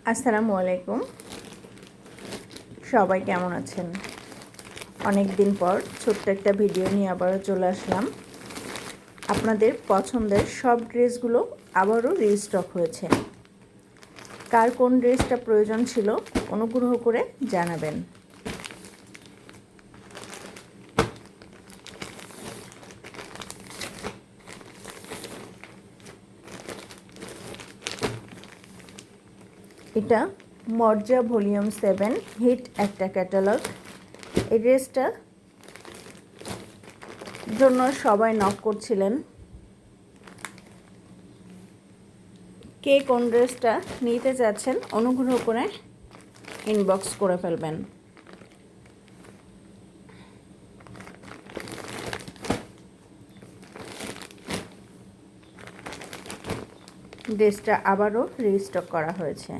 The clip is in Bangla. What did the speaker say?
আসসালামু আলাইকুম। সবাই কেমন আছেন? অনেক দিন পর ছোট্ট একটা ভিডিও নিয়ে আবারও চলে আসলাম। আপনাদের পছন্দের সব ড্রেসগুলো আবারও রিস্টক হয়েছে। কার কোন ড্রেসটা প্রয়োজন ছিল অনুগ্রহ করে জানাবেন। এটা মর্জা ভলিউম 7 হিট একটা ক্যাটালগ। এই ড্রেসটা জন্য সবাই নক করছিলেন। কে কোন ড্রেসটা নিতে চাচ্ছেন অনুগ্রহ করে ইনবক্স করে ফেলবেন। ড্রেসটা আবারও রিস্টক করা হয়েছে।